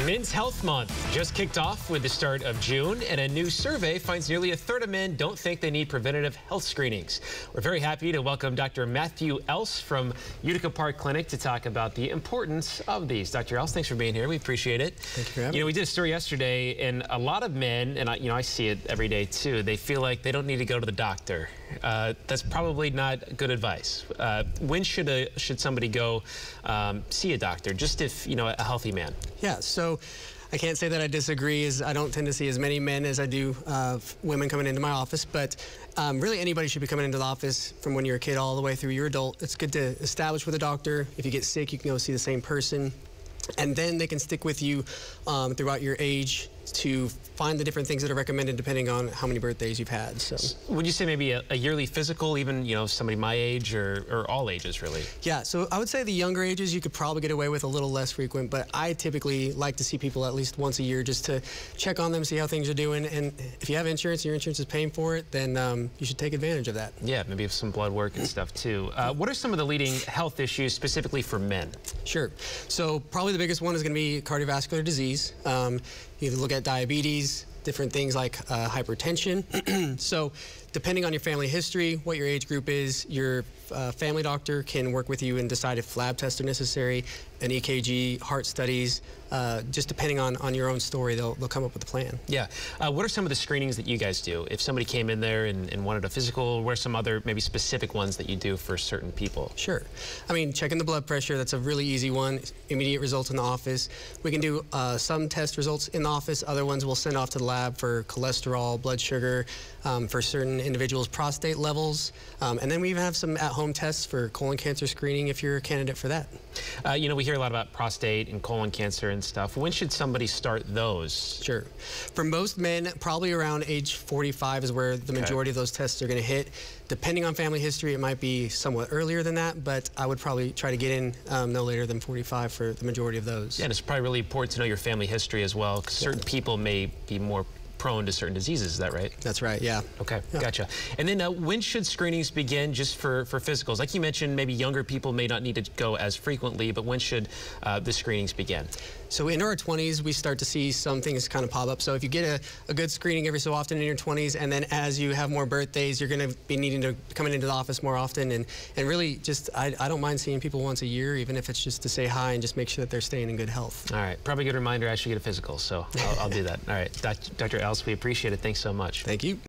Men's Health Month just kicked off with the start of June, and a new survey finds nearly a third of men don't think they need preventative health screenings. We're very happy to welcome Dr. Matthew Else from Utica Park Clinic to talk about the importance of these. Dr. Else, thanks for being here. We appreciate it. Thank you for having me. We did a story yesterday, and a lot of men, and I see it every day too, they feel like they don't need to go to the doctor. That's probably not good advice. When should somebody go see a doctor, just if, a healthy man? Yeah, so I can't say that I disagree, as I don't tend to see as many men as I do women coming into my office, but really anybody should be coming into the office from when you're a kid all the way through your adult. It's good to establish with a doctor. If you get sick, you can go see the same person, and then they can stick with you throughout your age to find the different things that are recommended depending on how many birthdays you've had. So, would you say maybe a yearly physical, even somebody my age or all ages really? Yeah, so I would say the younger ages you could probably get away with a little less frequent, but I typically like to see people at least once a year just to check on them, see how things are doing, and if you have insurance, your insurance is paying for it, then you should take advantage of that. Yeah, maybe some blood work and stuff too. What are some of the leading health issues specifically for men? Sure. So probably the biggest one is going to be cardiovascular disease. You look at diabetes, different things like hypertension. So depending on your family history, what your age group is, your family doctor can work with you and decide if lab tests are necessary, an EKG, heart studies, just depending on your own story, they'll come up with a plan. Yeah. What are some of the screenings that you guys do? If somebody came in there and wanted a physical, what are some other maybe specific ones that you do for certain people? Sure. I mean, checking the blood pressure, that's a really easy one. Immediate results in the office. We can do some test results in the office. Other ones we'll send off to the lab for cholesterol, blood sugar, for certain individuals' prostate levels. And then we even have some at-home tests for colon cancer screening if you're a candidate for that. We hear a lot about prostate and colon cancer and stuff. When should somebody start those? Sure. For most men, probably around age 45 is where the majority of those tests are going to hit. Depending on family history, it might be somewhat earlier than that, but I would probably try to get in no later than 45 for the majority of those. Yeah, and it's probably really important to know your family history as well, because certain people may be more prone to certain diseases. Is that right? That's right, yeah. Okay, gotcha. And then when should screenings begin just for physicals? Like you mentioned, maybe younger people may not need to go as frequently, but when should the screenings begin? So in our 20s, we start to see some things kind of pop up. So if you get a good screening every so often in your 20s, and then as you have more birthdays, you're going to be needing to come into the office more often. And really just, I don't mind seeing people once a year, even if it's just to say hi and just make sure that they're staying in good health. All right, probably a good reminder I should get a physical, so I'll do that. All right, Dr. Else, we appreciate it. Thanks so much. Thank you.